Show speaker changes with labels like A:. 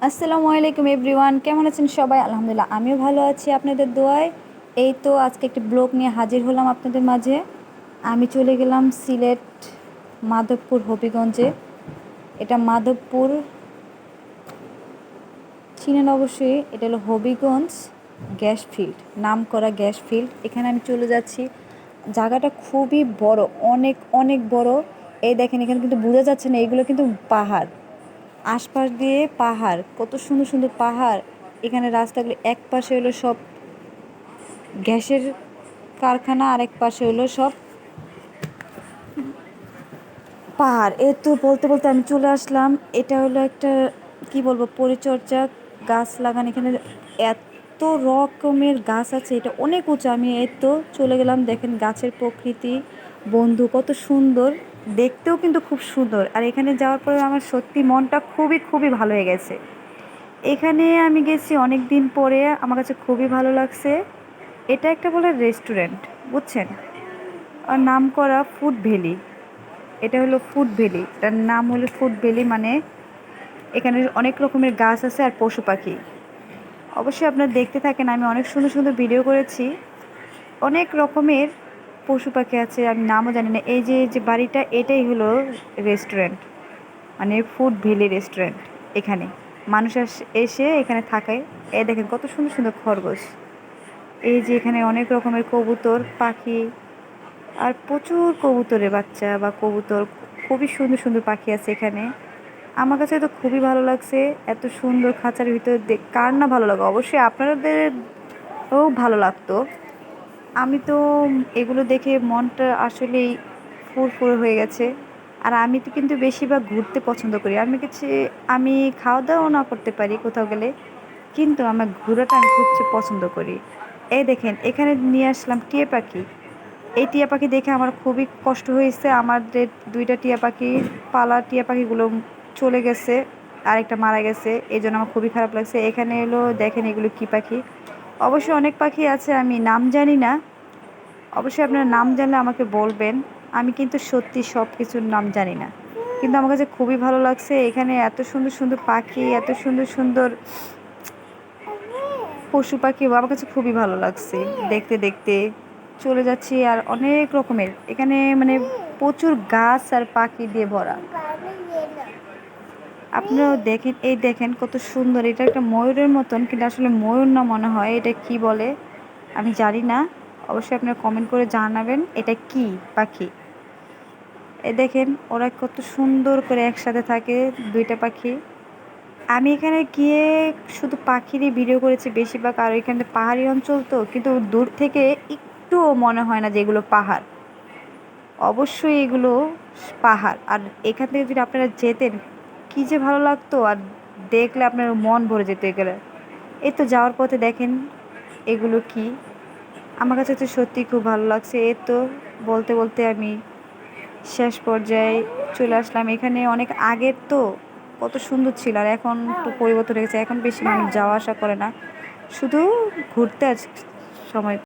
A: আসসালামু আলাইকুম এভরিওয়ান, কেমন আছেন সবাই? আলহামদুলিল্লাহ আমিও ভালো আছি আপনাদের দোয়ায়। এই তো আজকে একটি ব্লগ নিয়ে হাজির হলাম আপনাদের মাঝে। আমি চলে গেলাম সিলেট মাধবপুর হবিগঞ্জে। এটা মাধবপুর চিনেন অবশ্যই, এটা হলো হবিগঞ্জ গ্যাস ফিল্ড, নাম করা গ্যাস ফিল্ড। এখানে আমি চলে যাচ্ছি। জায়গাটা খুবই বড়, অনেক অনেক বড়। এই দেখেন এখানে কিন্তু বোঝা যাচ্ছে না, এগুলো কিন্তু পাহাড়, আশপাশ দিয়ে পাহাড়, কত সুন্দর সুন্দর পাহাড়। এখানে রাস্তাগুলো এক পাশে হলো সব গ্যাসের কারখানা, আর এক পাশে হলো সব পাহাড়। এ তো বলতে বলতে আমি চলে আসলাম। এটা হলো একটা কি বলবো পরিচর্যা, গাছ লাগান। এখানে এত রকমের গাছ আছে, এটা অনেক উঁচু। আমি এই তো চলে গেলাম, দেখেন গাছের প্রকৃতি বন্ধু কত সুন্দর, দেখতেও কিন্তু খুব সুন্দর। আর এখানে যাওয়ার পরে আমার সত্যি মনটা খুবই খুবই ভালো হয়ে গেছে। এখানে আমি গেছি অনেক দিন পরে, আমার কাছে খুবই ভালো লাগছে। এটা একটা বলে রেস্টুরেন্ট, বুঝছেন, আর নাম করা ফুড ভ্যালি। এটা হলো ফুড ভ্যালি, এটার নাম হলো ফুড ভ্যালি। মানে এখানে অনেক রকমের গাছ আছে আর পশু পাখি। অবশ্যই আপনারা দেখতে থাকেন, আমি অনেক সুন্দর সুন্দর ভিডিও করেছি। অনেক রকমের পশু পাখি আছে, আমি নামও জানি না। এই যে যে বাড়িটা, এটাই হলো রেস্টুরেন্ট, মানে ফুড ভ্যালি রেস্টুরেন্ট। এখানে মানুষ এসে এখানে থাকে। এই দেখেন কত সুন্দর সুন্দর খরগোশ। এই যে এখানে অনেক রকমের কবুতর পাখি, আর প্রচুর কবুতরের বাচ্চা বা কবুতর, খুবই সুন্দর সুন্দর পাখি আছে এখানে। আমার কাছে তো খুবই ভালো লাগছে, এত সুন্দর খাঁচার ভিতরে কার না ভালো লাগে, অবশ্যই আপনাদেরও ভালো লাগতো। আমি তো এগুলো দেখে মনটা আসলেই ফুরফুরে হয়ে গেছে। আর আমি তো কিন্তু বেশিরভাগ ঘুরতে পছন্দ করি। আমি খাওয়া দাওয়াও না করতে পারি কোথাও গেলে, কিন্তু আমার ঘোরাটা আমি খুব পছন্দ করি। এই দেখেন এখানে নিয়ে আসলাম টিয়া পাখি। এই টিয়া পাখি দেখে আমার খুবই কষ্ট হয়েছে। আমাদের দুইটা টিয়া পাখি, পালা টিয়া পাখিগুলো চলে গেছে, আরেকটা মারা গেছে, এই জন্য আমার খুবই খারাপ লাগছে। এখানে এলো দেখেন এগুলো কী পাখি। অবশ্যই অনেক পাখি আছে, আমি নাম জানি না। অবশ্যই আপনারা নাম জানলে আমাকে বলবেন। আমি কিন্তু সত্যি সব কিছুর নাম জানি না, কিন্তু আমার কাছে খুবই ভালো লাগছে। এখানে এত সুন্দর সুন্দর পাখি, এত সুন্দর সুন্দর পশু পাখি, আমার কাছে খুবই ভালো লাগছে। দেখতে দেখতে চলে যাচ্ছি, আর অনেক রকমের এখানে মানে প্রচুর গাছ আর পাখি দিয়ে ভরা। আপনারাও দেখেন, এই দেখেন কত সুন্দর। এটা একটা ময়ূরের মতন, কিন্তু আসলে ময়ূর না মনে হয়, এটা কি বলে আমি জানি না। অবশ্যই আপনারা কমেন্ট করে জানাবেন এটা কি পাখি। এই দেখেন ওরা কত সুন্দর করে একসাথে থাকে, দুইটা পাখি। আমি এখানে গিয়ে শুধু পাখিরই ভিডিও করেছি বেশিরভাগ। আর এখানে পাহাড়ি অঞ্চল তো, কিন্তু দূর থেকে একটুও মনে হয় না যে এগুলো পাহাড়। অবশ্যই এগুলো পাহাড়। আর এখান থেকে যদি আপনারা যেতেন, কী যে ভালো লাগতো, আর দেখলে আপনার মন ভরে যেত এগুলো। এই তো যাওয়ার পথে দেখেন এগুলো কি, আমার কাছে তো সত্যিই খুব ভালো লাগছে। এই তো বলতে বলতে আমি শেষ পর্যায়ে চলে আসলাম। এখানে অনেক আগের তো কত সুন্দর ছিল, আর এখন তো পরিবর্তন হয়ে গেছে। এখন বেশি মানুষ যাওয়া আসা করে না, শুধু ঘুরতে সময়